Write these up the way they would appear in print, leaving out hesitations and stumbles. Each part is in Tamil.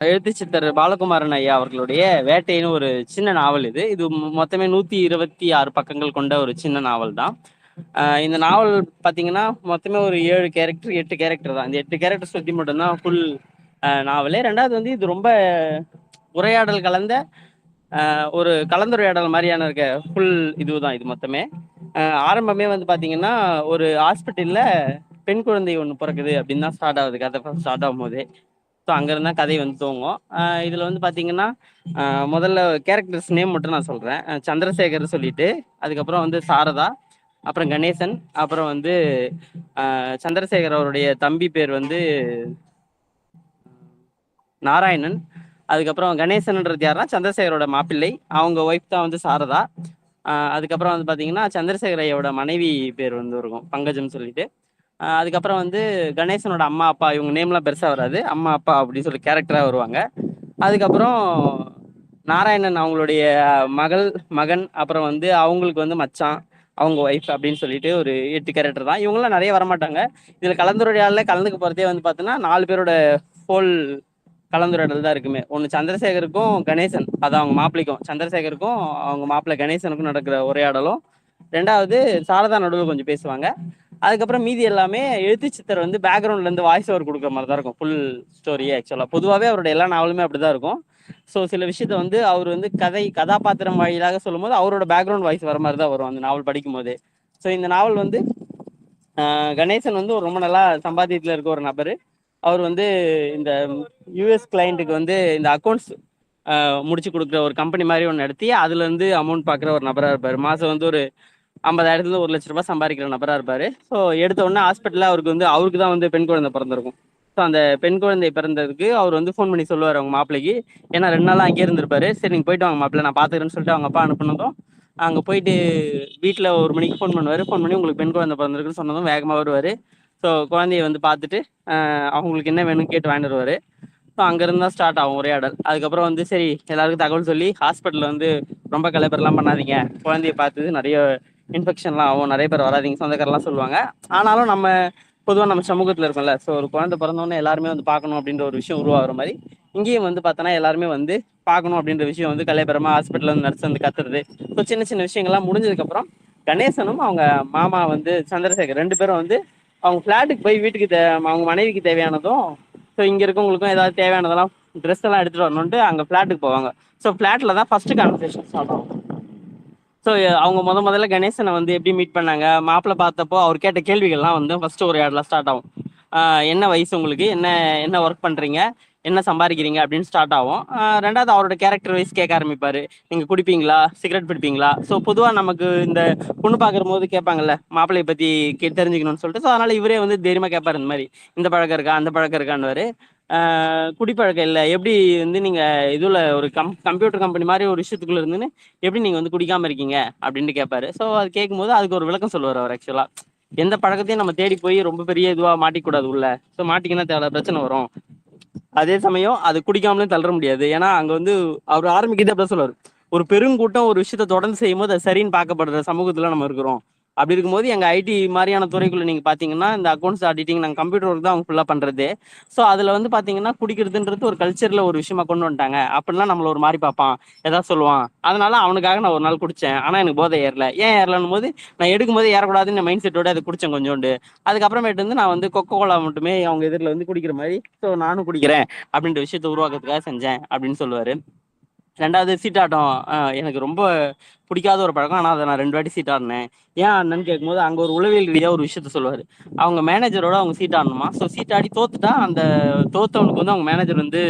எழுத்து சித்தர் பாலகுமாரன் ஐயா அவர்களுடைய வேட்டைன்னு ஒரு சின்ன நாவல் இது. இது மொத்தமே 126 பக்கங்கள் கொண்ட ஒரு சின்ன நாவல் தான். இந்த நாவல் பார்த்தீங்கன்னா, மொத்தமே ஒரு 7 கேரக்டர், 8 கேரக்டர் தான். இந்த 8 கேரக்டர் சுத்தி மட்டும் தான் ஃபுல் நாவலே. 2வது வந்து இது ரொம்ப உரையாடல் கலந்த ஒரு கலந்துரையாடல் மாரியான இருக்க ஃபுல் இதுதான் இது மொத்தமே. ஆரம்பமே வந்து பார்த்தீங்கன்னா, ஒரு ஹாஸ்பிட்டல்ல பெண் குழந்தை ஒண்ணு பொறக்குது அப்படின்னு தான் ஸ்டார்ட் ஆகுது. கதை ஃபர்ஸ்ட் ஸ்டார்ட் ஆகும்போதே. ஸோ அங்கேருந்து தான் கதை வந்து துவங்கும். இதில வந்து பார்த்தீங்கன்னா, முதல்ல கேரக்டர்ஸ் நேம் மட்டும் நான் சொல்றேன். சந்திரசேகர் சொல்லிட்டு, அதுக்கப்புறம் வந்து சாரதா, அப்புறம் கணேசன், அப்புறம் வந்து சந்திரசேகர் அவருடைய தம்பி பேர் வந்து நாராயணன். அதுக்கப்புறம் கணேசன்ன்றது யாருன்னா, சந்திரசேகரோட மாப்பிள்ளை. அவங்க ஒய்ஃப் தான் வந்து சாரதா. அதுக்கப்புறம் வந்து பார்த்தீங்கன்னா, சந்திரசேகர் ஐயாவோட மனைவி பேர் வந்து இருக்கும், பங்கஜம்னு சொல்லிட்டு. அதுக்கப்புறம் வந்து கணேசனோட அம்மா, அப்பா இவங்க நேம்லாம் பெருசா வராது. அம்மா, அப்பா அப்படின்னு சொல்லி கேரக்டரா வருவாங்க. அதுக்கப்புறம் நாராயணன் அவங்களுடைய மகள், மகன், அப்புறம் வந்து அவங்களுக்கு வந்து மச்சான், அவங்க ஒய்ஃப் அப்படின்னு சொல்லிட்டு ஒரு 8 கேரக்டர் தான். இவங்கலாம் நெறைய வரமாட்டாங்க. இதுல கலந்துரையாடல்ல கலந்துக்க போறதே வந்து பார்த்தீங்கன்னா, 4 பேரோட ஹோல் கலந்துரையாடல் தான் இருக்குமே. ஒண்ணு சந்திரசேகருக்கும் கணேசன், அது அவங்க மாப்பிள்ளைக்கும், சந்திரசேகருக்கும் அவங்க மாப்பிள்ளை கணேசனுக்கும் நடக்கிற உரையாடலும். 2வது சாரதா நடுவுல கொஞ்சம் பேசுவாங்க. அதுக்கப்புறம் மீதி எல்லாமே எழுத்து சித்தர் வந்து பேக்ரவுண்ட்ல இருந்து வாய்ஸ் ஓவர் கொடுக்குற மாதிரி தான் இருக்கும் ஃபுல் ஸ்டோரியே. ஆக்சுவலா பொதுவாகவே அவரோட எல்லா நாவலுமே அப்படிதான் இருக்கும். ஸோ சில விஷயத்த வந்து அவர் வந்து கதாபாத்திரம் வாயிலாக சொல்லும்போது அவரோட பேக்ரவுண்ட் வாய்ஸ் வர மாதிரி தான் வரும் அந்த நாவல் படிக்கும் போதே. ஸோ இந்த நாவல் வந்து கணேசன் வந்து ஒரு ரொம்ப நல்லா சம்பாத்தியத்தில் இருக்க ஒரு நபர். அவர் வந்து இந்த யூஎஸ் கிளைண்ட்டுக்கு வந்து இந்த அக்கௌண்ட்ஸ் முடிச்சு கொடுக்குற ஒரு கம்பெனி மாதிரி ஒன்று நடத்தி அதுல இருந்து அமௌண்ட் பார்க்குற ஒரு நபராக இருப்பார். மாதம் வந்து ஒரு 50,000 1,00,000 சம்பாதிக்கிற நபரா இருப்பாரு. ஸோ எடுத்த உடனே ஹாஸ்பிட்டல்ல அவருக்கு தான் வந்து பெண் குழந்தை பிறந்திருக்கும். ஸோ அந்த பெண் குழந்தை பிறந்ததுக்கு அவர் வந்து ஃபோன் பண்ணி சொல்லுவார் அவங்க மாப்பிள்ளைக்கு. ஏன்னா 2 நாளா அங்கேயே இருந்திருப்பாரு. சரி நீங்க போயிட்டு வாங்க மாப்பிள்ளை, நான் பார்த்துக்கிறேன்னு சொல்லிட்டு அவங்க அப்பா அனுப்புனதும் அங்கே போயிட்டு வீட்டில் 1 மணிக்கு ஃபோன் பண்ணுவார். ஃபோன் பண்ணி உங்களுக்கு பெண் குழந்தை பிறந்திருக்குன்னு சொன்னதும் வேகமாக வருவார். ஸோ குழந்தைய வந்து பார்த்துட்டு அவங்களுக்கு என்ன வேணும்னு கேட்டு வாங்கிட்டு வருவார். ஸோ அங்கேருந்து தான் ஸ்டார்ட் ஆகும் உரையாடல். அதுக்கப்புறம் வந்து சரி எல்லாருக்கும் தகவல் சொல்லி ஹாஸ்பிட்டலில் வந்து ரொம்ப கலைப்பெறலாம் பண்ணாதீங்க, குழந்தைய பார்த்தது நிறைய இன்ஃபெக்ஷன்லாம் ஆகும், நிறைய பேர் வராதிங்க சொந்தக்காரெல்லாம் சொல்லுவாங்க. ஆனாலும் நம்ம பொதுவாக நம்ம சமூகத்தில் இருக்கோம்ல, ஸோ ஒரு குழந்தை பிறந்தோன்னே எல்லாருமே வந்து பார்க்கணும் அப்படின்ற ஒரு விஷயம் உருவாகிற மாதிரி இங்கேயும் வந்து பார்த்தோன்னா எல்லாருமே வந்து பார்க்கணும் அப்படின்ற விஷயம் வந்து கலையபெறமா ஹாஸ்பிட்டலில் வந்து நர்ஸ் வந்து கத்துறது. ஸோ சின்ன சின்ன விஷயங்கள்லாம் முடிஞ்சதுக்கப்புறம் கணேசனும் அவங்க மாமா வந்து சந்திரசேகர் 2 பேரும் வந்து அவங்க ஃப்ளாட்டுக்கு போய் வீட்டுக்கு அவங்க மனைவிக்கு தேவையானதும், ஸோ இங்கே இருக்கவங்களுக்கும் ஏதாவது தேவையானதெல்லாம் ட்ரெஸ் எல்லாம் எடுத்துகிட்டு வரணுன்ட்டு அங்கே ஃப்ளாட்டுக்கு போவாங்க. ஸோ ஃப்ளாட்டில் தான் ஃபர்ஸ்ட் கான்வர்சேஷன் ஸ்டார்ட் ஆகும். ஸோ அவங்க முதல்ல கணேசனை வந்து எப்படி மீட் பண்ணாங்க, மாப்பிள்ளை பார்த்தப்போ அவர் கேட்ட கேள்விகள்லாம் வந்து ஃபர்ஸ்ட் உரையாடலாம் ஸ்டார்ட் ஆகும். என்ன வயசு உங்களுக்கு, என்ன என்ன ஒர்க் பண்ணுறீங்க, என்ன சம்பாதிக்கிறீங்க அப்படின்னு ஸ்டார்ட் ஆகும். 2வது அவரோட கேரக்டர் வைஸ் கேட்க ஆரம்பிப்பார். நீங்கள் குடிப்பீங்களா, சிகரெட் பிடிப்பீங்களா. ஸோ பொதுவாக நமக்கு இந்த பொண்ணு பார்க்குற போது கேட்பாங்கல்ல மாப்பிள்ளையை பற்றி தெரிஞ்சுக்கணும்னு சொல்லிட்டு. ஸோ அதனால் இவரே வந்து தைரியமாக கேட்பார், இந்த மாதிரி இந்த பழக்கம் இருக்கா அந்த பழக்கம் இருக்கான்னு. குடிப்பழக்கம் இல்லை, எப்படி வந்து நீங்கள் இதில் ஒரு கம்ப்யூட்டர் கம்பெனி மாதிரி ஒரு விஷயத்துக்குள்ள இருந்துன்னு எப்படி நீங்கள் வந்து குடிக்காமல் இருக்கீங்க அப்படின்ட்டு கேட்பாரு. ஸோ அது கேட்கும்போது அதுக்கு ஒரு விளக்கம் சொல்லுவார் அவர். ஆக்சுவலாக எந்த பழக்கத்தையும் நம்ம தேடி போய் ரொம்ப பெரிய இதுவாக மாட்டிக்கூடாது உள்ள. ஸோ மாட்டிக்கினா தேவை பிரச்சனை வரும். அதே சமயம் அது குடிக்காமலும் தளர முடியாது. ஏன்னா அங்கே வந்து அவர் ஆரம்பிக்கிறது அப்படி சொல்லுவார், ஒரு பெருங்கூட்டம் ஒரு விஷயத்த தொடர்ந்து செய்யும்போது அது சரின்னு பார்க்கப்படுற சமூகத்தில் நம்ம இருக்கிறோம். அப்படி இருக்கும்போது எங்கள் ஐடி மாதிரியான துறைக்குள்ள நீங்கள் பார்த்தீங்கன்னா இந்த அக்கௌண்ட்ஸ் ஆடிட்டிங் நாங்கள் கம்ப்யூட்டர் ஒர்க் தான் அவங்க ஃபுல்லாக பண்ணுறது. ஸோ அதில் வந்து பார்த்தீங்கன்னா குடிக்கிறதுன்றது ஒரு கல்ச்சரில் ஒரு விஷயமா கொண்டு வந்துட்டாங்க. அப்படிலாம் நம்மள ஒரு மாதிரி பார்ப்பான், ஏதாவது சொல்லுவான். அதனால அவனுக்காக நான் ஒரு நாள் குடித்தேன், ஆனால் எனக்கு போதை ஏறல. ஏன் ஏறலன்னு போது நான் எடுக்கும்போது ஏறக்கூடாதுன்னு மைண்ட் செட்டோட அதை குடித்தேன் கொஞ்சோண்டு. அதுக்கப்புறமேட்டு வந்து நான் வந்து கொக்கோ கோலா மட்டுமே அவங்க எதிரில் வந்து குடிக்கிற மாதிரி, ஸோ நானும் குடிக்கிறேன் அப்படின்ற விஷயத்த உருவாக்குறதுக்காக செஞ்சேன் அப்படின்னு சொல்லுவார். 2வது சீட்டாட்டம் எனக்கு ரொம்ப பிடிக்காத ஒரு பழக்கம். ஆனால் அதை நான் 2 வாட்டி சீட்டாடினேன். ஏன் ஆடினேன்னு கேட்கும்போது அங்கே ஒரு உளவியல் ரீதியாக ஒரு விஷயத்த சொல்லுவார். அவங்க மேனேஜரோட அவங்க சீட்டாடணுமா. ஸோ சீட்டாடி தோத்துட்டா அந்த தோத்தவனுக்கு வந்து அவங்க மேனேஜர் வந்து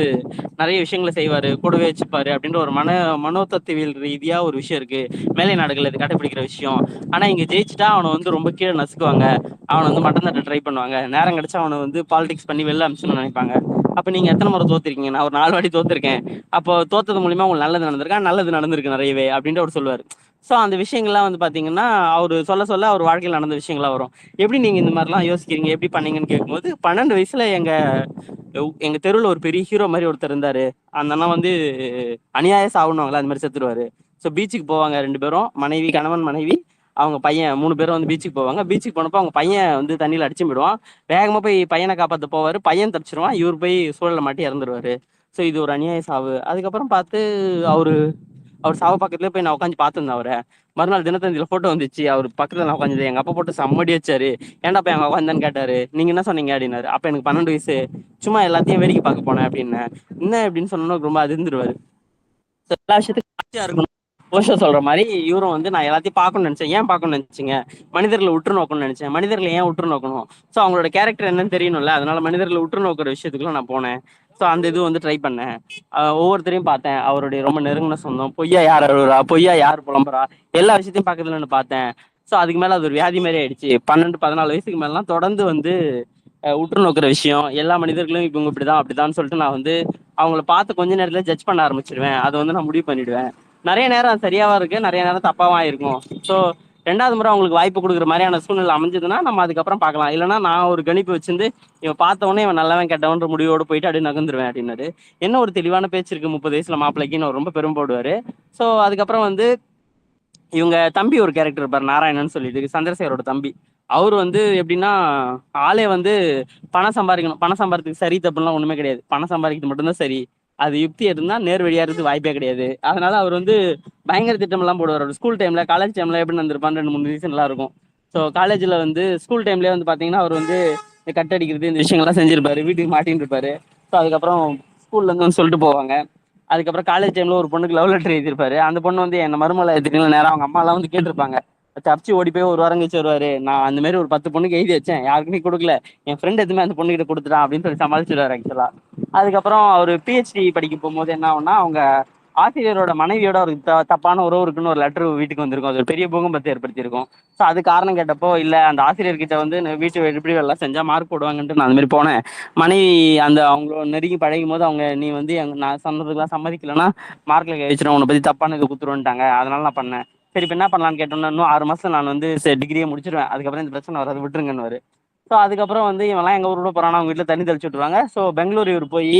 நிறைய விஷயங்களை செய்வார், கூடவே வச்சுப்பாரு அப்படின்ற ஒரு மனோதத்துவியல் ரீதியாக ஒரு விஷயம் இருக்கு. மேலை நாடுகள் இது கடைபிடிக்கிற விஷயம். ஆனால் இங்கே ஜெயிச்சுட்டா அவனை வந்து ரொம்ப கீழே நசுக்குவாங்க, அவனை வந்து மட்டன் தட்ட ட்ரை பண்ணுவாங்க, நேரம் கிடைச்சா அவனை வந்து பாலிடிக்ஸ் பண்ணி வெளில அனுப்பிச்சுன்னு நினைப்பாங்க. அப்போ நீங்கள் எத்தனை முறை தோத்துருக்கீங்க, நான் ஒரு 4 வாட்டி தோத்துருக்கேன். அப்போ தோத்தது மூலியமா உங்களுக்கு நல்லது நடந்திருக்கா, நல்லது நடந்திருக்கு நிறையவே அப்படின்ட்டு அவர் சொல்லுவார். ஸோ அந்த விஷயங்கள்லாம் வந்து பார்த்தீங்கன்னா அவர் சொல்ல சொல்ல அவர் வாழ்க்கையில் நடந்த விஷயங்கள்லாம் வரும். எப்படி நீங்கள் இந்த மாதிரிலாம் யோசிக்கிறீங்க, எப்படி பண்ணீங்கன்னு கேட்கும்போது 12 வயசுல எங்க தெருவில் ஒரு பெரிய ஹீரோ மாதிரி ஒருத்தர் இருந்தாரு. அந்த அண்ணா வந்து அநியாய சாவுன்னுவாங்களா அந்த மாதிரி செத்துருவாரு. ஸோ பீச்சுக்கு போவாங்க 2 பேரும், மனைவி கணவன் மனைவி அவங்க பையன் 3 பேரும் வந்து பீச்சுக்கு போவாங்க. பீச்சுக்கு போனப்போ அவங்க பையன் வந்து தண்ணியில் அடிச்சு போயிடுவான். வேகமாக போய் பையனை காப்பாற்ற போவார். பையன் தப்பிச்சிருவான். இவர் போய் சூழலை மாட்டி இறந்துருவாரு. ஸோ இது ஒரு அநியாய சாவு. அதுக்கப்புறம் பார்த்து அவரு அவர் சாவு பக்கத்துலேயே போய் நான் உட்காந்து பார்த்துருந்தேன் அவரை. மறுநாள் தினத்தந்தியில போட்டோ வந்துச்சு, அவர் பக்கத்துல நான் உட்காந்து எங்க அப்பா போட்டு செம்மடி வச்சாரு. ஏன்டா போய் அங்க உட்காந்தான்னு கேட்டாரு. நீங்க என்ன சொன்னீங்க அப்படின்னாரு. அப்ப எனக்கு 12 வயசு, சும்மா எல்லாத்தையும் வேடிக்கை பார்க்க போனேன் அப்படின்னு. என்ன அப்படின்னு சொன்னா ரொம்ப அதிர்ந்துருவாரு. எல்லா விஷயத்துக்கும் சாட்சியா இருக்கணும். ஓஷோ சொல்ற மாதிரி இவரும் வந்து நான் எல்லாத்தையும் பார்க்கணும்னு நினைச்சேன். ஏன் பார்க்கணும்னு நினைச்சீங்க? மனிதர்களை உற்று நோக்கணும்னு நினைச்சேன். மனிதர்களை ஏன் உற்று நோக்கணும்? ஸோ அவங்களோட கேரக்டர் என்னன்னு தெரியணும்ல, அதனால மனிதர்களை உற்று நோக்கிற விஷயத்துக்குள்ள நான் போனேன். ஸோ அந்த இது வந்து ட்ரை பண்ணேன். ஒவ்வொருத்தரையும் பார்த்தேன். அவருடைய ரொம்ப நெருங்கின சொந்தம், பொய்யா யார் அழுகுறா, பொய்யா யார் புலம்புறா, எல்லா விஷயத்தையும் பக்கத்துல பார்த்தேன். ஸோ அதுக்கு மேல அது ஒரு வியாதி மாதிரி ஆயிடுச்சு. 12 14 வயசுக்கு மேலாம் தொடர்ந்து வந்து உற்று நோக்கிற விஷயம், எல்லா மனிதர்களும் இவங்க இப்படிதான் அப்படிதான் சொல்லிட்டு நான் வந்து அவங்கள பார்த்து கொஞ்ச நேரத்துல ஜட்ஜ் பண்ண ஆரம்பிச்சிருவேன். அதை வந்து நான் முடிவு பண்ணிடுவேன். நிறைய நேரம் அது சரியாவா இருக்கு, நிறைய நேரம் தப்பாவா இருக்கும். ஸோ 2வது முறை அவங்களுக்கு வாய்ப்பு கொடுக்குற மாதிரியான சூழ்நிலை அமைஞ்சதுன்னா நம்ம அதுக்கப்புறம் பார்க்கலாம். இல்லைன்னா நான் ஒரு கணிப்பு வச்சிருந்து இவன் பார்த்த உடனே இவன் நல்லவன் கெட்டவன்ற முடிவோடு போயிட்டு அப்படியே நகர்ந்துருவேன் அப்படின்னாரு. என்ன ஒரு தெளிவான பேச்சு இருக்கு 30 வயசுல மாப்பிள்ளைக்குன்னு அவர் ரொம்ப பெரும்போடுவாரு. ஸோ அதுக்கப்புறம் வந்து இவங்க தம்பி ஒரு கேரக்டர் இருப்பார், நாராயணன் சொல்லிட்டு, சந்திரசேகரோட தம்பி. அவர் வந்து எப்படின்னா ஆளே வந்து பணம் சம்பாதிக்கணும், பணம் சம்பாதிக்கிறதுக்கு சரி தப்புலாம் ஒண்ணுமே கிடையாது, பணம் சம்பாதிக்கிறது மட்டும்தான் சரி. அது யுக்தி இருந்தா நேர் வழியா இருக்கு வாய்ப்பே கிடையாது. அதனால அவர் வந்து பயங்கர திட்டம் எல்லாம் போடுவார். அவர் ஸ்கூல் டைம்ல காலேஜ் டைம்ல எப்படி நடந்திருப்பான்னு 2 3 ரீசன் எல்லாம் இருக்கும். ஸோ காலேஜ்ல வந்து ஸ்கூல் டைம்லயே வந்து பாத்தீங்கன்னா அவர் வந்து இந்த கட் அடிக்கிறது இந்த விஷயங்கள்லாம் செஞ்சிருப்பாரு, வீட்டுக்கு மாட்டின்னு இருப்பாரு. ஸோ அதுக்கப்புறம் ஸ்கூல்ல இருந்து வந்து சொல்லிட்டு போவாங்க. அதுக்கப்புறம் காலேஜ் டைம்ல ஒரு பொண்ணுக்கு லவ் லெட்டர் எழுதியிருப்பாரு. அந்த பொண்ணு வந்து என்ன மருமலை திடீர்னு நேரம் அவங்க அம்மா எல்லாம் வந்து கேட்டிருப்பாங்க. தப்பிச்சு ஓடி போய் ஒரு வாரம் கழிச்சு வருவாரு. நான் அந்த மாதிரி ஒரு 10 பொண்ணுக்கு எழுதி வச்சேன், யாருக்குமே கொடுக்கல, என் ஃப்ரெண்ட் எதுவுமே அந்த பொண்ணு கிட்ட கொடுத்துட்டான் அப்படின்னு சொல்லி சமாளிச்சிருவாரு ஆக்சுவலா. அதுக்கப்புறம் அவர் பிஹெச்டி படிக்க போகும்போது என்ன ஆகும்னா, அவங்க ஆசிரியரோட மனைவியோட ஒரு தப்பான உறவு இருக்குன்னு ஒரு லெட்டர் வீட்டுக்கு வந்திருக்கும். அது ஒரு பெரிய பூகம்பத்தை ஏற்படுத்தியிருக்கும். ஸோ அது காரணம் கேட்டப்போ இல்ல அந்த ஆசிரியர்கிட்ட வந்து வீட்டு எப்படி எல்லாம் செஞ்சா மார்க் போடுவாங்கன்ட்டு நான் அந்த மாதிரி போனேன். மனைவி அந்த அவங்கள நெருங்கி பழகும் போது அவங்க நீ வந்து நான் சொன்னதுக்கெல்லாம் சம்மதிக்கலன்னா மார்க்ல கை வச்சிடும், உன்னை பத்தி தப்பான இது குத்துருன்ட்டாங்க, அதனால நான் பண்ணேன். சரி இப்போ என்ன பண்ணலான்னு கேட்டோம்னா, இன்னும் 6 மாசம் நான் வந்து டிகிரியை முடிச்சிருவேன், அதுக்கப்புறம் இந்த பிரச்சனை வராது விட்டுருங்கன்னு. ஸோ அதுக்கப்புறம் வந்து இவெல்லாம் எங்க ஊரோட போறானா அவங்க வீட்டுல தண்ணி தெளிச்சு விட்டுருவாங்க. ஸோ பெங்களூர் இவர் போய்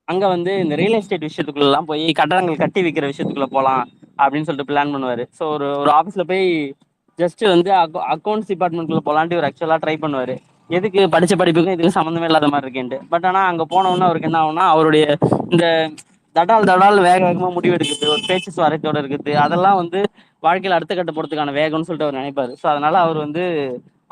அங்க வந்து இந்த ரியல் எஸ்டேட் விஷயத்துக்குள்ள எல்லாம் போய் கட்டடங்கள் கட்டி விற்கிற விஷயத்துக்குள்ள போலாம் அப்படின்னு சொல்லிட்டு பிளான் பண்ணுவாரு. ஸோ ஒரு ஆபீஸ்ல போய் ஜஸ்ட் வந்து அக்கௌண்ட்ஸ் டிபார்ட்மெண்ட்குள்ள போலான்ட்டு ஒரு ஆக்சுவலா ட்ரை பண்ணுவாரு. எதுக்கு படிச்ச படிப்புக்கும் இதுக்கு சம்மந்தமே இல்லாத மாதிரி இருக்கேன்ட்டு. பட் ஆனா அங்க போனோம்னா அவருக்கு என்ன ஆகும்னா, அவருடைய இந்த தடால் தடால் வேக வேகமா முடிவு எடுக்குது, ஒரு பேச்சு சுவாரத்தோட இருக்குது, அதெல்லாம் வந்து வாழ்க்கையில அடுத்த கட்ட போறதுக்கான வேகம்னு சொல்லிட்டு அவர் நினைப்பாரு. ஸோ அதனால அவர் வந்து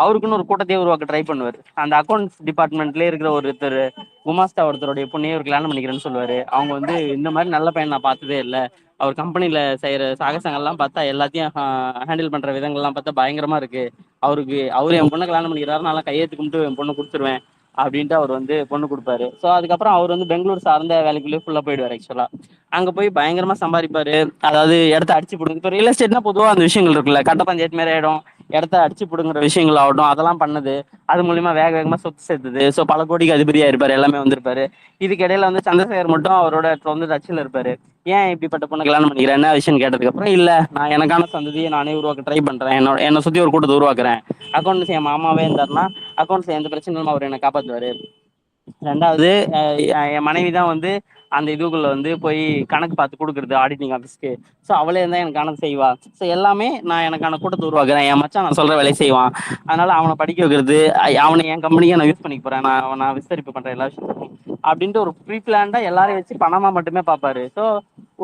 அவருக்குன்னு ஒரு கூட்டத்தையே உருவாக்க ட்ரை பண்ணுவார். அந்த அக்கௌண்ட்ஸ் டிபார்ட்மெண்ட்லேயே இருக்கிற ஒருத்தர் குமாஸ்தா ஒருத்தருடைய பொண்ணையே ஒரு கல்யாணம் பண்ணிக்கிறேன்னு சொல்லுவாரு. அவங்க வந்து இந்த மாதிரி நல்ல பையன் நான் பார்த்ததே இல்லை, அவர் கம்பெனில செய்யற சாகசங்கள்லாம் பார்த்தா எல்லாத்தையும் ஹேண்டில் பண்ற விதங்கள்லாம் பார்த்தா பயங்கரமா இருக்கு, அவரு என் பொண்ணை கல்யாணம் பண்ணிக்கிறாரு, நான் கையெழுத்து கும்பிட்டு என் பொண்ணு கொடுத்துருவேன் அப்படின்ட்டு அவர் வந்து பொண்ணு கொடுப்பாரு. ஸோ அதுக்கப்புறம் அவர் வந்து பெங்களூர் சார்ந்த வேலைக்குள்ளேயே ஃபுல்லா போயிடுவார் ஆக்சுவலா. அங்க போய் பயங்கரமா சம்பாதிப்பாரு. அதாவது இடத்த அடிச்சு போடுங்க. இப்போ ரியல் எஸ்டேட்னா பொதுவாக அந்த விஷயங்கள் இருக்குல்ல, கட்ட பஞ்சாயத்து மாரி ஆயிடும், இடத்த அடிச்சு பிடுங்குற விஷயங்கள் ஆகட்டும், அதெல்லாம் பண்ணது. அது மூலியமா வேக வேகமா சொத்து சேர்த்தது. ஸோ பல கோடிக்கு அதிபதியா இருப்பாரு, எல்லாமே வந்திருப்பாரு. இதுக்கு இடையில வந்து சந்திரசேகர் மட்டும் அவரோட வந்து டச்சில் இருப்பாரு. ஏன் இப்படிப்பட்ட பொண்ணை கல்யாணம் பண்ணிக்கிறேன் என்ன விஷயம் கேட்டதுக்கு அப்புறம் இல்ல நான் எனக்கான சந்ததியை நானே உருவாக்க ட்ரை பண்றேன், என்னை சுத்தி ஒரு கூட்டத்தை உருவாக்குறேன், அக்கௌண்ட்ஸ் என் மாமாவே இருந்தாருன்னா அக்கௌண்ட்ஸ் எந்த பிரச்சனையும் அவர் என்னை காப்பாத்துவாரு. 2வது என் மனைவி தான் வந்து அந்த இதுக்குள்ள வந்து போய் கணக்கு பார்த்து கொடுக்குறது ஆடிட்டிங் ஆஃபீஸ்க்கு. ஸோ அவளே இருந்தா எனக்கு கணக்கு செய்வா. ஸோ எல்லாமே நான் எனக்கான கூட்டத்தை உருவாக்குறேன், என் மச்சான் நான் சொல்ற வேலையை செய்வான், அதனால அவனை படிக்க வைக்கிறது, அவனை என் கம்பெனிக்கு நான் யூஸ் பண்ணிக்க போறேன், நான் விஸ்தரிப்பு பண்றேன் எல்லா விஷயத்துக்கும் அப்படின்ட்டு ஒரு ப்ரீ பிளான்டா எல்லாரையும் வச்சு பணமா மட்டுமே பார்ப்பாரு. ஸோ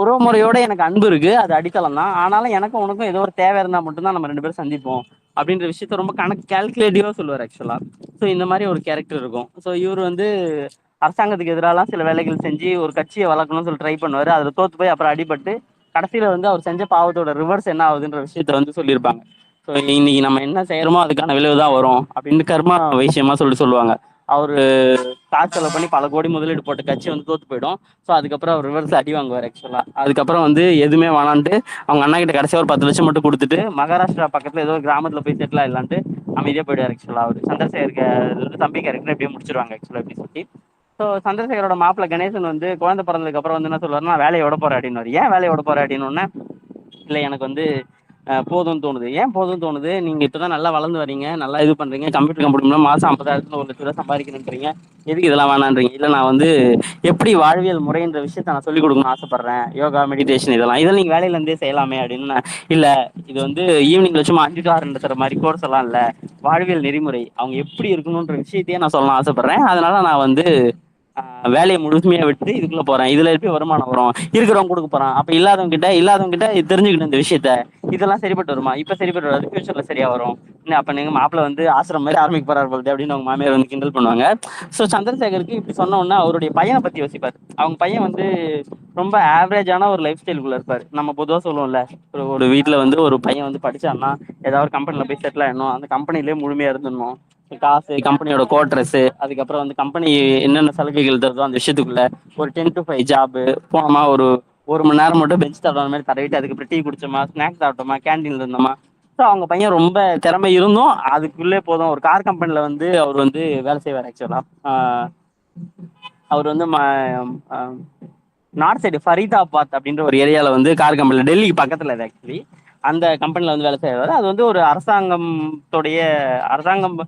உறவு முறையோட எனக்கு அன்பு இருக்கு, அது அடித்தளம் தான். ஆனாலும் எனக்கும் உனக்கும் ஏதோ ஒரு தேவை இருந்தா மட்டும்தான் நம்ம 2 பேரும் சந்திப்போம் அப்படின்ற விஷயத்த ரொம்ப கணக்கு கால்குலேட்டிவா சொல்லுவார் ஆக்சுவலா. ஸோ இந்த மாதிரி ஒரு கேரக்டர் இருக்கும். ஸோ இவர் வந்து அரசாங்கத்துக்கு எதிராலாம் சில வேலைகள் செஞ்சு ஒரு கட்சியை வளர்க்கணும்னு சொல்லி ட்ரை பண்ணுவாரு. அதுல தோத்து போய் அப்புறம் அடிபட்டு கடைசியில வந்து அவர் செஞ்ச பாவத்தோட ரிவர்ஸ் என்ன ஆகுதுன்ற விஷயத்த வந்து சொல்லியிருப்பாங்க. ஸோ இன்னைக்கு நம்ம என்ன செய்யறோமோ அதுக்கான விளைவு தான் வரும் அப்படின்னு கர்மா விஷயமா சொல்லுவாங்க. அவரு காசு செலவு பண்ணி பல கோடி முதலீடு போட்ட கட்சி வந்து தோத்து போயிடும். ஸோ அதுக்கப்புறம் அவர் ரிவர்ஸ் அடி வாங்குவார் ஆக்சுவலா. அதுக்கப்புறம் வந்து எதுவுமே வேணான்ட்டு அவங்க அண்ணா கிட்ட கடைசியா ஒரு 10 லட்சம் மட்டும் கொடுத்துட்டு மகாராஷ்டிரா பக்கத்துல ஏதோ கிராமத்துல போய் செட்டில் ஆயிடலான்ட்டு அமைதியா போயிடுவார் ஆக்சுவலா. அவர் சந்திரசேகர் தம்பி கேரக்டர் எப்படியும் முடிச்சிருவாங்க ஆக்சுவலா எப்படி சொல்லி. ஸோ சந்திரசேகரோட மாப்பிள்ள கணேசன் வந்து குழந்தை பிறந்ததுக்கு அப்புறம் வந்து என்ன சொல்லுவாருன்னா, வேலையை விட போறேன் அப்படின்னு. ஏன் வேலையை விட போறேன் அப்படின்னு, இல்லை எனக்கு வந்து போதும்னு தோணுது. ஏன் போதும்னு தோணுது? நீங்க இப்பதான் நல்லா வளர்ந்து வரீங்க, நல்லா இது பண்றீங்க, கம்ப்யூட்டர் கம்பெனி மாசம் 50,000 1,00,000 சம்பாதிக்கணுன்றீங்க, எதுக்கு இதெல்லாம் வேணான்றீங்க? இல்லை நான் வந்து எப்படி வாழ்வியல் முறைன்ற விஷயத்த நான் சொல்லிக் கொடுக்கணும்னு ஆசைப்படுறேன், யோகா மெடிடேஷன் இதெல்லாம் நீங்க வேலையில இருந்தே செய்யலாமே அப்படின்னு. இல்ல இது வந்து ஈவினிங்ல சும்மா 5 to 6 நடத்துற மாதிரி கோர்ஸ் எல்லாம் இல்ல, வாழ்வியல் நெறிமுறை அவங்க எப்படி இருக்கணும்ன்ற விஷயத்தையே நான் சொல்லணும் ஆசைப்படுறேன். அதனால நான் வந்து வேலையை முழுமையா விட்டு இதுக்குள்ள போறேன், இதுல எப்படி வருமானம் வரும், இருக்கிறவங்க கொடுக்க போறான், அப்ப இல்லாதவங்க கிட்ட தெரிஞ்சுக்கிட்டு இந்த விஷயத்த இதெல்லாம் சரிப்பட்டு வருமா, இப்ப சரிப்பட்டு வராது, ஃபியூச்சர்ல சரியா வரும். அப்ப நீங்க மாப்பிள்ள வந்து ஆசிரம் மாதிரி ஆரம்பிக்க போறாரு போகுது அப்படின்னு அவங்க மாமியார் வந்து கிண்டல் பண்ணுவாங்க. ஸோ சந்திரசேகருக்கு இப்படி சொன்ன உடனே அவருடைய பையனை பத்தி யோசிப்பார். அவங்க பையன் வந்து ரொம்ப ஆவரேஜான ஒரு லைஃப் ஸ்டைலுக்குள்ள இருப்பாரு. நம்ம பொதுவாக சொல்லுவோம்ல, ஒரு வீட்டுல வந்து ஒரு பையன் வந்து படிச்சான்னா ஏதாவது ஒரு கம்பெனில போய் செட்டில் ஆயிடணும், அந்த கம்பெனிலேயே முழுமையா இருந்துடணும், காசு, கம்பெனியோட கோட்ரஸ், அதுக்கப்புறம் வந்து கம்பெனி என்னென்ன சலுகைகள் தருதோ அந்த விஷயத்துக்குள்ள ஒரு 10 to 5 ஜாப் போனோமா, ஒரு 1 மணி நேரம் மட்டும் பெஞ்ச் தடவை மாதிரி தடவிட்டு அதுக்கப்புறம் டீ குடிச்சோமா, ஸ்நாக்ஸ் சாப்பிட்டோமா, கேண்டீன்ல இருந்தோமா. ஸோ அவங்க பையன் ரொம்ப திறமை இருந்தும் அதுக்குள்ளே போதும், ஒரு கார் கம்பெனில வந்து அவர் வந்து வேலை செய்வார். ஆக்சுவலா அவர் வந்து நார்த் சைடு ஃபரீதாபாத் அப்படின்ற ஒரு ஏரியாவில் வந்து கார் கம்பெனில, டெல்லிக்கு பக்கத்தில் அது ஆக்சுவலி, அந்த கம்பெனில வந்து வேலை செய்வார். அது வந்து ஒரு அரசாங்கம்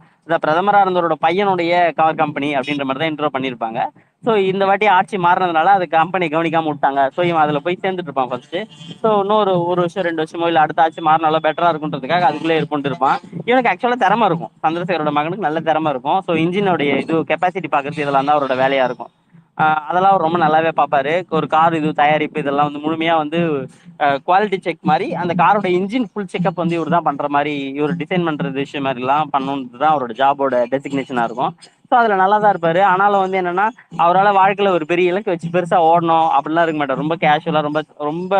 பிரதமராக இருந்தவரோட பையனுடைய கார் கம்பெனி அப்படின்ற மாதிரி தான் இன்ட்ரோ பண்ணியிருப்பாங்க. ஸோ இந்த வாட்டி ஆட்சி மாறினதுனால அது கம்பெனி கவனிக்காம விட்டாங்க. ஸோ இவன் அதில் போய் சேர்ந்துட்டு இருப்பான் ஃபர்ஸ்ட். ஸோ இன்னொரு 1 வருஷம் 2 வருஷமோ இல்லை அடுத்த ஆட்சி மாறினாலும் பெட்டரா இருக்குன்றதுக்காக அதுக்குள்ளே இருந்துட்டு இருப்பான். இவனுக்கு ஆக்சுவலாக திறமை இருக்கும், சந்திரசேகரோட மகனுக்கு நல்ல திறமை இருக்கும். ஸோ இன்ஜினோடைய இது கெப்பாசிட்டி பார்க்கறது இதெல்லாம் தான் அவரோட வேலையா இருக்கும். அதெல்லாம் அவர் ரொம்ப நல்லாவே பார்ப்பாரு. ஒரு கார் இது தயாரிப்பு இதெல்லாம் வந்து முழுமையா வந்து குவாலிட்டி செக் மாதிரி அந்த காரோட இன்ஜின் ஃபுல் செக்அப் வந்து இவர் தான் பண்ற மாதிரி, இவர் டிசைன் பண்றது விஷயம் மாதிரிலாம் பண்ணணுன்றது தான் அவரோட ஜாபோட டெசிக்னேஷனா இருக்கும். ஸோ அதுல நல்லா தான் இருப்பாரு. ஆனாலும் வந்து என்னன்னா, அவரால் வாழ்க்கையில ஒரு பெரிய இலக்கு வச்சு பெருசா ஓடணும் அப்படிலாம் இருக்க மாட்டார். ரொம்ப கேஷுவலா, ரொம்ப ரொம்ப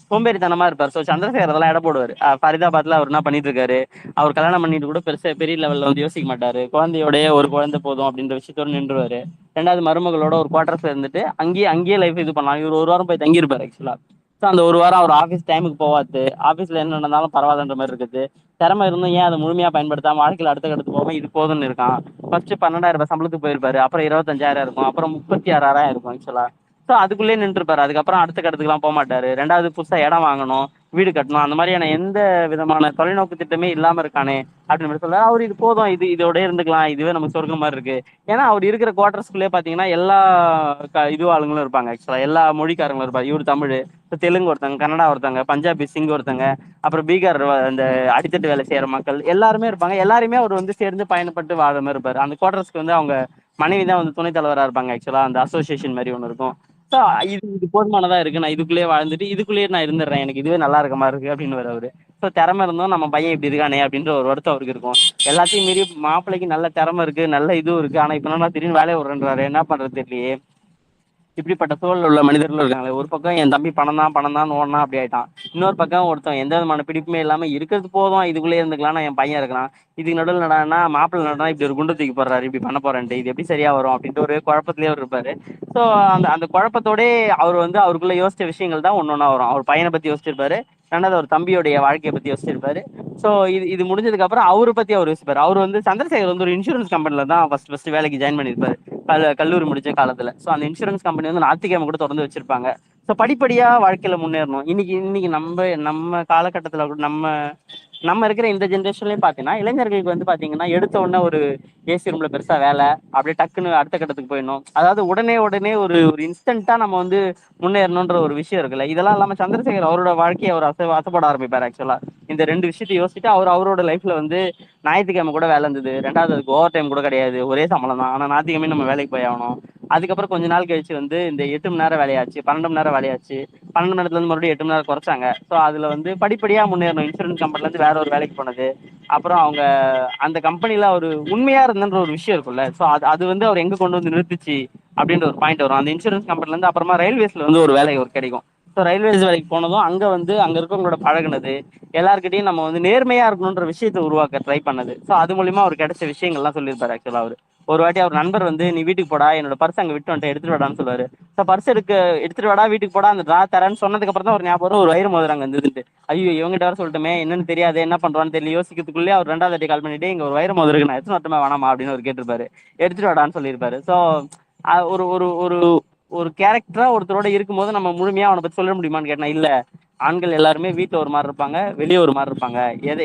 சோம்பேறித்தனமா இருப்பார். ஸோ சந்திரசேகர் அதெல்லாம் எடை போடுவார். ஃபரிதாபாத்ல அவர் என்ன பண்ணிட்டு இருக்காரு, அவர் கல்யாணம் பண்ணிட்டு கூட பெருசா பெரிய லெவல்ல வந்து யோசிக்க மாட்டாரு. குழந்தையோடய ஒரு குழந்தை போதும் அப்படின்ற விஷயத்தோட நின்றுவாரு. ரெண்டாவது மருமகளோட ஒரு குவார்டர்ஸ்ல இருந்துட்டு அங்கேயே லைஃப் இது பண்ணலாம். இவர் 1 வாரம் போய் தங்கியிருப்பாரு ஆக்சுவலா. ஸோ அந்த 1 வாரம் அவர் ஆஃபீஸ் டைமுக்கு போவாது, ஆஃபீஸ்ல என்ன நடந்தாலும் பரவாயில்லன்ற மாதிரி இருக்குது. திறமை இருந்தும் ஏன் அதை முழுமையா பயன்படுத்தாம வாழ்க்கையில் அடுத்த கட்டத்துக்கு போகாம இது போதும்னு இருக்கான். ஃபர்ஸ்ட் 12,000 ரூபாய் சம்பளத்துக்கு போயிருப்பாரு, அப்புறம் 25,000 இருக்கும், அப்புறம் 36,000 இருக்கும் ஆக்சுவலா. ஸோ அதுக்குள்ளேயே நின்றுப்பாரு. அதுக்கப்புறம் அடுத்த கட்டத்துக்குலாம் போக மாட்டாரு. ரெண்டாவது புதுசா இடம் வாங்கணும், வீடு கட்டணும், அந்த மாதிரியான எந்த விதமான தொலைநோக்கு திட்டமே இல்லாம இருக்கானே அப்படின்னு சொல்றாரு. அவர் இது போதும், இதோட இருந்துக்கலாம், இதுவே நமக்கு சொர்க்கம் மாதிரி இருக்கு. ஏன்னா அவர் இருக்கிற குவார்டர்ஸ்குள்ளே பாத்தீங்கன்னா எல்லா இது ஆளுங்களும் இருப்பாங்க ஆக்சுவலா, எல்லா மொழிக்காரங்களும் இருப்பாங்க. இவர் தமிழ், தெலுங்கு ஒருத்தங்க, கன்னடா ஒருத்தங்க, பஞ்சாபி சிங் ஒருத்தங்க, அப்புறம் பீகார் இந்த அடித்தட்டு வேலை செய்யற மக்கள் எல்லாருமே இருப்பாங்க. எல்லாருமே அவர் வந்து சேர்ந்து பயணப்பட்டு வாழ மாதிரி இருப்பாரு. அந்த குவார்டர்ஸ்க்கு வந்து அவங்க மனைவி தான் வந்து துணைத் தலைவரா இருப்பாங்க ஆக்சுவலா. அந்த அசோசியேஷன் மாதிரி ஒன்று இருக்கும். ஸோ இது போதுமானதா இருக்கு, நான் இதுக்குள்ளேயே வாழ்ந்துட்டு இதுக்குள்ளேயே நான் இருந்துடுறேன், எனக்கு இதுவே நல்லா இருக்க மாதிரி இருக்கு அப்படின்னு அவரு. ஸோ திறமை இருந்தோம் நம்ம பையன் இப்படி இருக்கானே அப்படின்ற ஒரு வருத்தம் அவருக்கு இருக்கும். எல்லாத்தையும் மீறி மாப்பிள்ளைக்கு நல்ல திறமை இருக்கு, நல்ல இதுவும் இருக்கு. ஆனா இப்ப நான் திடீர்னு வேலையை விடுறேன்றாரு, என்ன பண்றது தெரியலையே. இப்படிப்பட்ட சூழல் உள்ள மனிதர்கள் இருக்காங்களே. ஒரு பக்கம் என் தம்பி பணம் தான் ஓடனா அப்படி ஆயிட்டான். இன்னொரு பக்கம் ஒருத்தன் எந்த விதமான பிடிப்புமே இல்லாம இருக்கிறது போதும் இதுக்குள்ளே இருந்துக்கலாம், என் பையன் இருக்கிறான். இதுக்கு நடுவில் நடனா மாப்பிள்ளை நடனா இப்படி ஒரு குண்டு தூக்கி போடுறாரு, இப்படி பண்ண போறேன்ட்டு, இது எப்படி சரியா வரும் அப்படின்ட்டு ஒரு குழப்பத்திலேயே அவர் இருப்பாரு. ஸோ அந்த அந்த குழப்பத்தோட அவர் வந்து அவருக்குள்ள யோசிச்ச விஷயங்கள் தான் ஒன்னொன்னா வரும். அவர் பையனை பத்தி யோசிச்சிருப்பாரு, ரெண்டாவது அவர் தம்பியோடைய வாழ்க்கையை பத்தி யோசிச்சிருப்பாரு. ஸோ இது முடிஞ்சதுக்கு அப்புறம் அவரை பத்தி அவர் யோசிப்பாரு. அவர் வந்து சந்திரசேகர் வந்து ஒரு இன்சூரன்ஸ் கம்பெனில தான் ஃபர்ஸ்ட் வேலைக்கு ஜாயின் பண்ணியிருப்பாரு, கல்லூரி முடிச்ச காலத்துல. ஸோ அந்த இன்சூரன்ஸ் கம்பெனி வந்து ஞாயிற்றுக்கிழமை கூட தொடர்ந்து வச்சிருப்பாங்க. ஸோ படிப்படியா வாழ்க்கையில முன்னேறணும். இன்னைக்கு நம்ம நம்ம காலகட்டத்துல கூட நம்ம நம்ம இருக்கிற இந்த ஜென்ரேஷன்லயும் பாத்தீங்கன்னா இளைஞர்களுக்கு வந்து பாத்தீங்கன்னா எடுத்த உடனே ஒரு ஏசி ரூம்ல பெருசா வேலை, அப்படியே டக்குன்னு அடுத்த கட்டத்துக்கு போயிடணும். அதாவது உடனே ஒரு ஒரு இன்ஸ்டன்ட்டா நம்ம வந்து முன்னேறணுன்ற ஒரு விஷயம் இருக்குல்ல. இதெல்லாம் இல்லாம சந்திரசேகர் அவரோட வாழ்க்கையை அவர் அசைப்பட ஆரம்பிப்பார் ஆக்சுவலா. இந்த 2 விஷயத்தை யோசிச்சுட்டு அவரோட லைஃப்ல வந்து ஞாயிற்றுக்கிழமை கூட வேலை இருந்தது, ரெண்டாவது அதுக்கு ஓவர் டைம் கூட கிடையாது, ஒரே சம்பளம் தான், ஆனா ஞாயிற்றுக்கிழமை நம்ம வேலைக்கு போய் ஆகணும். அதுக்கப்புறம் கொஞ்ச நாள் கழிச்சு வந்து இந்த 8 மணி நேரம் வேலையாச்சு, 12 மணி நேரம் வேலையாச்சு, 12 மணி நேரத்துல இருந்து மறுபடியும் 8 மணி நேரம் குறைச்சாங்க. ஸோ அதுல வந்து படிப்படியா முன்னேறணும். இன்சூரன்ஸ் கம்பெனில இருந்து வேற ஒரு வேலைக்கு போனது, அப்புறம் அவங்க அந்த கம்பெனில ஒரு உண்மையா இருந்தன்ற ஒரு விஷயம் இருக்கும்ல. ஸோ அது வந்து அவர் எங்க கொண்டு வந்து நிறுத்துச்சு அப்படின்ற ஒரு பாயிண்ட் வரும். அந்த இன்சூரன்ஸ் கம்பெனில இருந்து அப்புறமா ரயில்வேஸ்ல வந்து ஒரு வேலை ஒரு கிடைக்கும். ஸோ ரயில்வேஸ் வேலைக்கு போனதும் அங்க இருக்கவங்களோட பழகுனது, எல்லாருக்கிட்டையும் நம்ம வந்து நேர்மையா இருக்கணுன்ற விஷயத்தை உருவாக்க ட்ரை பண்ணது. ஸோ அது மூலியமா அவர் கிடைச்ச விஷயங்கள்லாம் சொல்லியிருப்பாரு ஆக்சுவலா. அவர் ஒரு வாட்டி அவர் நண்பர் வந்து நீ வீட்டுக்கு போடா, என்னோட பர்ஸ் அங்க விட்டு வந்துட்டு எடுத்துட்டு வாடான்னு சொல்லுவாரு. ஸோ பர்ஸ் எடுத்துட்டு வாடா, வீட்டுக்கு போடா, அந்த டிரா தரேன்னு சொன்னதுக்கு அப்புறம் தான் ஒரு ஞாபகம் வரும், ஒரு வயிறு மோதிரம் அங்க இருந்துட்டு. ஐயோ இவங்கிட்ட வர சொல்லிட்டுமே, என்னன்னு தெரியாது, என்ன பண்றான்னு தெரியல, யோசிக்கிறதுக்குள்ளே அவர் ரெண்டாவது வாட்டி கால் பண்ணிட்டு இங்க ஒரு வயிறு மோதிரம் இருக்கு, நான் எடுத்துட்டு வரட்டுமா வேணாமா அப்படின்னு அவர் கேட்டிருப்பாரு. எடுத்துட்டு வாடான்னு சொல்லியிருப்பாரு. ஸோ ஒரு ஒரு ஒரு ஒரு கேரக்டரா ஒருத்தரோட இருக்கும்போது நம்ம முழுமையா அவனை பத்தி சொல்ல முடியுமான்னு கேட்டா இல்ல. ஆண்கள் எல்லாருமே வீட்டுல ஒரு மாதிரி இருப்பாங்க, வெளியே ஒரு மாதிரி இருப்பாங்க.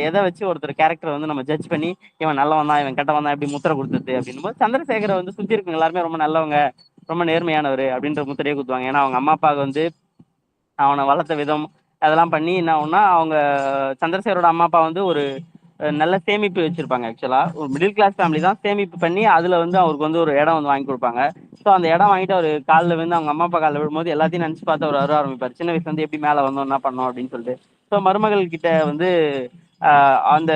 எதை வச்சு ஒருத்தர் கேரக்டர் வந்து நம்ம ஜட்ஜ் பண்ணி இவன் நல்லவன் தான் இவன் கெட்டவன் தான் எப்படி முத்திரை கொடுத்தது அப்படின்னும் போது சந்திரசேகரை வந்து சுத்தி இருக்கவங்க எல்லாருமே ரொம்ப நல்லவங்க, ரொம்ப நேர்மையானவர் அப்படின்ற முத்திரையே குத்துவாங்க. ஏன்னா அவங்க அம்மா அப்பாவுக்கு வந்து அவனை வளர்த்த விதம் அதெல்லாம் பண்ணி என்ன ஆகும்னா, அவங்க சந்திரசேகரோட அம்மா அப்பா வந்து ஒரு நல்ல சேமிப்பு வச்சிருப்பாங்க. ஆக்சுவலா ஒரு மிடில் கிளாஸ் ஃபேமிலி தான் சேமிப்பு பண்ணி அதுல வந்து அவருக்கு வந்து ஒரு இடம் வந்து வாங்கி கொடுப்பாங்க. ஸோ அந்த இடம் வாங்கிட்டு அவர் காலில் வந்து அவங்க அம்மா அப்பா காலில் விழும்போது எல்லாத்தையும் நினச்சி பார்த்து அவர் வர ஆரம்பிப்பார். சின்ன வயசுல இருந்து எப்படி மேலே வந்தோம், என்ன பண்ணோம் அப்படின்னு சொல்லிட்டு. ஸோ மருமகள் கிட்ட வந்து அந்த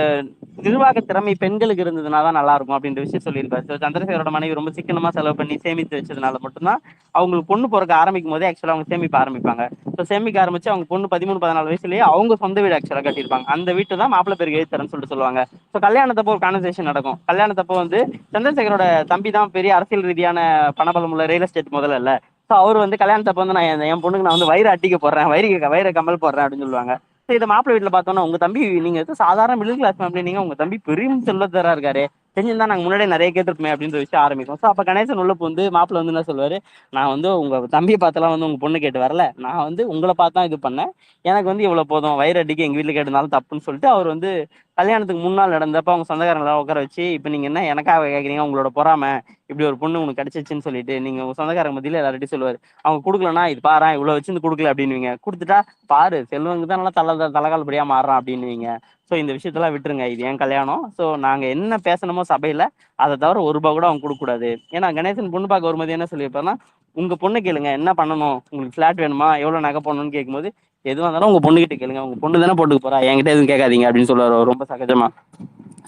நிர்வாக திறமை பெண்களுக்கு இருந்ததுனா தான் நல்லா இருக்கும் அப்படின்ற விஷயம் சொல்லியிருப்பாரு. ஸோ சந்திரசேகரோட மனைவி ரொம்ப சிக்கனமா செலவு பண்ணி சேமித்து வச்சதுனால மட்டும்தான் அவங்களுக்கு பொண்ணு பிறக்க ஆரம்பிக்கும் போதே ஆக்சுவலா அவங்க சேமிக்க ஆரம்பிப்பாங்க. ஸோ சேமிக்க ஆரம்பிச்சு அவங்க பொண்ணு 13 14 வயசுலயே அவங்க சொந்த வீடு ஆக்சுவலா கட்டியிருப்பாங்க. அந்த வீட்டு தான் மாப்பிள்ளை பேருக்கு எழுதி தரேன்னு சொல்லிட்டு சொல்லுவாங்க. ஸோ கல்யாணத்தப்போ ஒரு கான்வர்சேஷன் நடக்கும். கல்யாணத்தப்போ வந்து சந்திரசேகரோட தம்பி தான் பெரிய அரசியல் ரீதியான பணபலம் உள்ள ரியல் எஸ்டேட் முதல்ல இல்ல. ஸோ அவர் வந்து கல்யாணத்தப்போ வந்து நான் என் பொண்ணுக்கு நான் வந்து வயிறு அட்டிக்க போடுறேன், வயிறு கமல் போடுறேன் அப்படின்னு சொல்லுவாங்க. இதை மாப்பிள்ளை வீட்டுல பார்த்தோன்னா உங்க தம்பி நீங்க சாதாரண மிடில் கிளாஸ் ஃபேமிலி, நீங்க உங்க தம்பி பெரிய செல்வந்தரா இருக்காரு, தெரிஞ்சிருந்தா நாங்க முன்னாடியே நிறைய கேட்டிருப்போமே அப்படின்ற விஷயம் ஆரம்பிக்கும். ஸோ அப்ப கணேசன் உள்ள வந்து மாப்பிள்ள வந்து என்ன சொல்லுவாரு, நான் வந்து உங்க தம்பியை பார்த்தெல்லாம் வந்து உங்க பொண்ணு கேட்டு வரல, நான் வந்து உங்களை பார்த்தா இது பண்ணேன், எனக்கு வந்து இவ்வளவு போதும், வயிறு அடிக்கு எங்க வீட்டுல கேட்டிருந்தாலும் தப்புன்னு சொல்லிட்டு அவர் வந்து கல்யாணத்துக்கு முன்னாள் நடந்தப்ப அவங்க சொந்தக்காரங்களாம் உட்கார வச்சு, இப்ப நீங்க என்ன எனக்காக கேட்குறீங்க, உங்களோட பொறாம இப்படி ஒரு பொண்ணு உனக்கு கிடைச்சிச்சுன்னு சொல்லிட்டு நீங்க உங்க சொந்தக்காரங்க மத்தியில எல்லார்ட்டையும் சொல்லுவாரு. அவங்க கொடுக்கலன்னா இது பாரு இவ்வளவு வச்சு கொடுக்கல அப்படின்னுவீங்க, கொடுத்துட்டா பாரு செல்வங்க தான் நல்லா தலைகால் படியா மாறுறான் அப்படின்னுவீங்க. ஸோ இந்த விஷயத்தெல்லாம் விட்டுருங்க, இது ஏன் கல்யாணம், ஸோ நாங்க என்ன பேசணுமோ சபையில அதை தவிர ₹1 கூட அவங்க கொடுக்க கூடாது. ஏன்னா கணேசன் பொண்ணு பார்க்க வரும்போது என்ன சொல்லியிருப்பாருன்னா, உங்க பொண்ணு கேளுங்க என்ன பண்ணணும், உங்களுக்கு ஃபிளாட் வேணுமா, எவ்வளவு நகை போடணும்னு கேட்கும்போது எதுவாக இருந்தாலும் உங்க பொண்ணு கிட்ட கேளுங்க, உங்க பொண்ணு தானே போட்டுக்க போறா, என்கிட்ட எதுவும் கேட்காதீங்க அப்படின்னு சொல்லுவாரு அவர் ரொம்ப சகஜமா.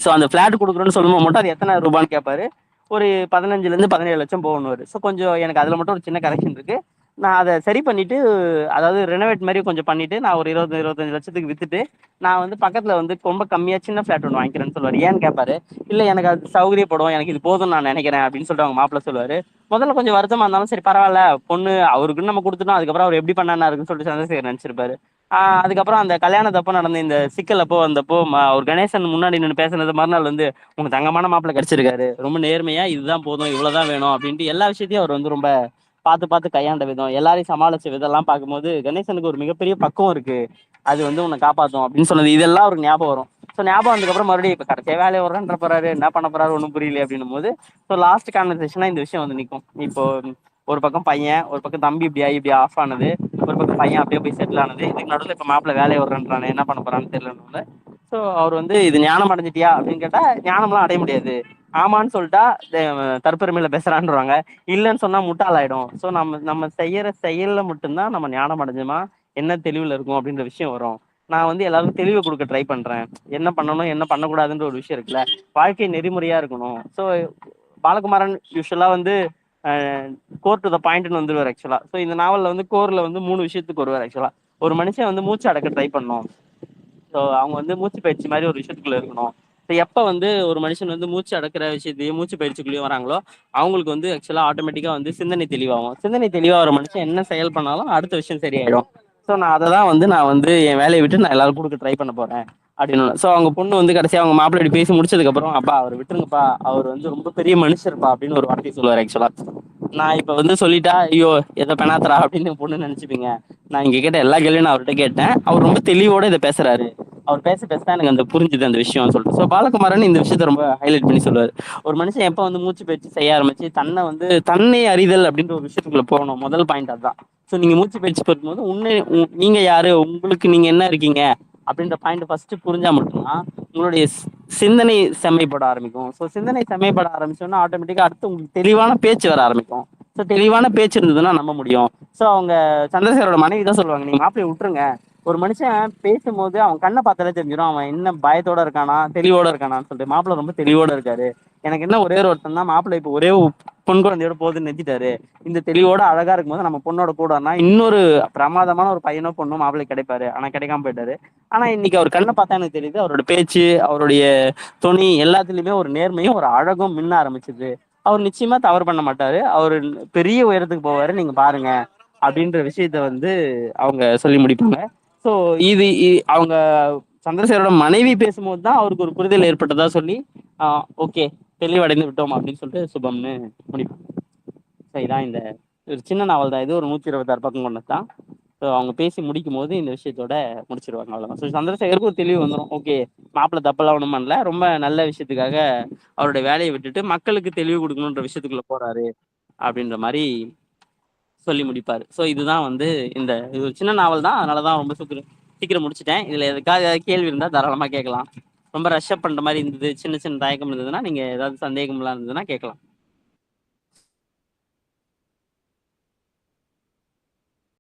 ஸோ அந்த ஃபிளாட் கொடுக்குறோன்னு சொல்லும்போது மட்டும் அது எத்தனை ரூபான்னு கேட்பாரு. ஒரு 15 லருந்து 17 லட்சம் போகணும். ஸோ கொஞ்சம் எனக்கு அதுல மட்டும் ஒரு சின்ன கரெக்ஷன் இருக்கு, நான் அதை சரி பண்ணிட்டு, அதாவது ரெனோவேட் மாதிரி கொஞ்சம் பண்ணிட்டு நான் ஒரு 20 25 லட்சத்துக்கு வித்துட்டு நான் வந்து பக்கத்துல வந்து ரொம்ப கம்மியா சின்ன ஃபிளாட் ஒன்று வாங்கிக்கிறேன்னு சொல்லுவாரு. ஏன்னு கேட்பாரு. இல்ல எனக்கு அது சௌகரியப்படும், எனக்கு இது போதும் நான் நினைக்கிறேன் அப்படின்னு சொல்லிட்டு அவங்க மாப்பிள்ள சொல்லுவாரு. முதல்ல கொஞ்சம் வருத்தமா இருந்தாலும் சரி பரவாயில்ல, பொண்ணு அவருக்குன்னு நம்ம கொடுத்துட்டோம், அதுக்கப்புறம் அவர் எப்படி பண்ணா இருக்குன்னு சொல்லிட்டு சந்திரசேகர் நினைச்சிருப்பாரு. அதுக்கப்புறம் அந்த கல்யாணத்தப்போ நடந்த இந்த சிக்கல் அப்போ வந்தப்போ ஒரு கணேசன் முன்னாடி நின்று பேசுனது மறுநாள் வந்து உங்க தங்கமான மாப்பிள்ள கிடைச்சிருக்காரு, ரொம்ப நேர்மையா இதுதான் போதும் இவ்வளவுதான் வேணும் அப்படின்ட்டு எல்லா விஷயத்தையும் அவர் வந்து ரொம்ப பார்த்து பார்த்து கையாண்ட விதம், எல்லாரையும் சமாளிச்ச விதம்லாம் பார்க்கும்போது கணேசனுக்கு ஒரு மிகப்பெரிய பக்குவம் இருக்கு, அது வந்து உன்னை காப்பாற்றும் அப்படின்னு சொன்னது இதெல்லாம் ஒரு ஞாபகம் வரும். ஸோ ஞாபகம் வந்ததுக்கப்புறம் மறுபடியும் இப்போ கடைசியாக வேலையை வர்றன்ற போறாரு, என்ன பண்ண போறாரு ஒன்றும் புரியல அப்படின்னும் போது ஸோ லாஸ்ட் கான்வர்சேஷனா இந்த விஷயம் வந்து நிற்கும். இப்போ ஒரு பக்கம் பையன், ஒரு பக்கம் தம்பி இப்படி ஆஃப் ஆனது, ஒரு பக்கம் பையன் அப்படியே போய் செட்டில் ஆனது, இதுக்கு நடுவில் இப்போ மாப்பிள்ள வேலையை வர்றன்றானே என்ன பண்ண போறான்னு தெரியல. ஸோ அவர் வந்து இது ஞானம் அடைஞ்சிட்டியா அப்படின்னு கேட்டா ஞானம்லாம் அடைய முடியாது, ஆமான்னு சொல்லிட்டா தற்பெருமையில பேசுறான்றாங்க, இல்லைன்னு சொன்னா முட்டாள் ஆயிடும். ஸோ நம்ம நம்ம செய்யற செயல்ல மட்டும்தான் நம்ம ஞானம் அடைஞ்சோமா என்ன தெளிவுல இருக்கும் அப்படின்ற விஷயம் வரும். நான் வந்து எல்லாருக்கும் தெளிவு கொடுக்க ட்ரை பண்றேன், என்ன பண்ணணும் என்ன பண்ணக்கூடாதுன்ற ஒரு விஷயம் இருக்குல்ல, வாழ்க்கை நெறிமுறையா இருக்கணும். ஸோ பாலகுமாரன் யூஸ்வலா வந்து கோர் டு த பாயிண்ட்னு வந்துருவார் ஆக்சுவலா. ஸோ இந்த நாவல்ல வந்து கோர்ல வந்து 3 விஷயத்துக்கு வருவார் ஆக்சுவலா. ஒரு மனுஷன் வந்து மூச்சு அடக்க ட்ரை பண்ணணும், ஸோ அவங்க வந்து மூச்சு பயிற்சி மாதிரி ஒரு விஷயத்துக்குள்ள இருக்கணும். ஸோ எப்போ வந்து ஒரு மனுஷன் வந்து மூச்சு அடக்கிற விஷயத்தையும் மூச்சு பயிற்சிக்குள்ளேயும் வராங்களோ அவங்களுக்கு வந்து ஆக்சுவலாக ஆட்டோமேட்டிக்காக வந்து சிந்தனை தெளிவாகும். சிந்தனை தெளிவாகிற மனுஷன் என்ன செயல் பண்ணாலும் அடுத்த விஷயம் சரியாயிடும். ஸோ நான் அதை தான் வந்து நான் வந்து என் வேலையை விட்டு நான் எல்லாரும் கொடுக்க ட்ரை பண்ண போறேன் அப்படின்னு. ஸோ அவங்க பொண்ணு வந்து கடைசியாக அவங்க மாப்பிள்ளை பேசி முடிச்சதுக்கப்புறம் அப்பா அவர் விட்டுருங்கப்பா, அவர் வந்து ரொம்ப பெரிய மனுஷர்ப்பா அப்படின்னு ஒரு வார்த்தை சொல்லுவார் ஆக்சுவலா. நான் இப்ப வந்து சொல்லிட்டா ஐயோ எதை பெணாத்துறா அப்படின்னு பொண்ணு நினைச்சுப்பீங்க. நான் இங்க கேட்ட எல்லா கேள்வியும் நான் அவர்கிட்ட கேட்டேன், அவர் ரொம்ப தெளிவோட இதை பேசுறாரு, அவர் பேச எனக்கு அந்த புரிஞ்சுது அந்த விஷயம் சொல்லிட்டு. ஸோ பாலகுமாரன் இந்த விஷயத்த ரொம்ப ஹைலைட் பண்ணி சொல்லுவார். ஒரு மனுஷன் எப்ப வந்து மூச்சு பயிற்சி செய்ய ஆரம்பிச்சு தன்னை அறிதல் அப்படின்ற ஒரு விஷயத்துக்குள்ள போகணும், முதல் பாயிண்ட் அதுதான். ஸோ நீங்க மூச்சு பயிற்சி பண்ணும்போது நீங்க யாரு, உங்களுக்கு நீங்க என்ன இருக்கீங்க அப்படின்ற பாயிண்ட் ஃபர்ஸ்ட் புரிஞ்சா மட்டும்தான் உங்களுடைய சிந்தனை செம்மைப்பட ஆரம்பிக்கும். ஸோ சிந்தனை செம்மைப்பட ஆரம்பிச்சோன்னா ஆட்டோமேட்டிக்கா அடுத்து உங்களுக்கு தெளிவான பேச்சு வர ஆரம்பிக்கும். ஸோ தெளிவான பேச்சு இருந்ததுன்னா நம்ப முடியும். ஸோ அவங்க சந்திரசேகரோட மனைவி தான் சொல்லுவாங்க, நீங்க மாப்பிள்ளை விட்டுருங்க, ஒரு மனுஷன் பேசும்போது அவன் கண்ணை பார்த்தாலே தெரிஞ்சிடும் அவன் என்ன பயத்தோட இருக்கானா தெளிவோட இருக்கானான்னு சொல்லிட்டு. மாப்பிள்ளை ரொம்ப தெளிவோட இருக்காரு, எனக்கு என்ன ஒரே ஒரு ஒருத்தன் தான் மாப்பிள்ளை இப்போ ஒரே பொன் குழந்தையோட போகுதுன்னு நிறுத்திட்டாரு, இந்த தெளிவோட அழகா இருக்கும்போது நம்ம பொண்ணோட கூடனா இன்னொரு பிரமாதமான ஒரு பையனோ பொண்ணோ மாப்பிள்ளை கிடைப்பாரு, ஆனா கிடைக்காம போயிட்டாரு. ஆனா இன்னைக்கு அவர் கண்ணை பார்த்தா எனக்கு தெரியுது, அவரோட பேச்சு அவருடைய துணி எல்லாத்துலயுமே ஒரு நேர்மையும் ஒரு அழகும் மின்ன ஆரம்பிச்சது. அவர் நிச்சயமா தவறு பண்ண மாட்டாரு, அவர் பெரிய உயரத்துக்கு போவாரு நீங்க பாருங்க அப்படின்ற விஷயத்த வந்து அவங்க சொல்லி முடிப்பாங்க. ஸோ அவங்க சந்திரசேகரோட மனைவி பேசும்போது தான் அவருக்கு ஒரு புரிதல் ஏற்பட்டதா சொல்லி ஓகே தெளிவடைந்து விட்டோம் அப்படின்னு சொல்லிட்டு சுபம்னு முடிப்பாங்க. ஸோ இதான் இந்த ஒரு சின்ன நாவல் தான், இது ஒரு 126 பக்கம் கொண்டது தான். ஸோ அவங்க பேசி முடிக்கும் போது இந்த விஷயத்தோட முடிச்சிருவாங்க, அவ்வளோதான். ஸோ சந்திரசேகருக்கு ஒரு தெளிவு வந்துடும், ஓகே மாப்பிள்ளை தப்பெல்லாம் ஒன்றும் பண்ணல, ரொம்ப நல்ல விஷயத்துக்காக அவருடைய வேலையை விட்டுட்டு மக்களுக்கு தெளிவு கொடுக்கணுன்ற விஷயத்துக்குள்ள போறாரு அப்படின்ற மாதிரி சொல்லி முடிப்பாரு. ஸோ இதுதான் வந்து இது ஒரு சின்ன நாவல் தான், அதனாலதான் ரொம்ப சீக்கிரம் முடிச்சிட்டேன். இதுல எதுக்காக ஏதாவது கேள்வி இருந்தா தாராளமா கேட்கலாம். ரொம்ப ரஷ்அப் பண்ற மாதிரி இருந்தது, சின்ன சின்ன தயக்கம் இருந்ததுன்னா நீங்க ஏதாவது சந்தேகம்லாம் இருந்ததுன்னா கேட்கலாம்.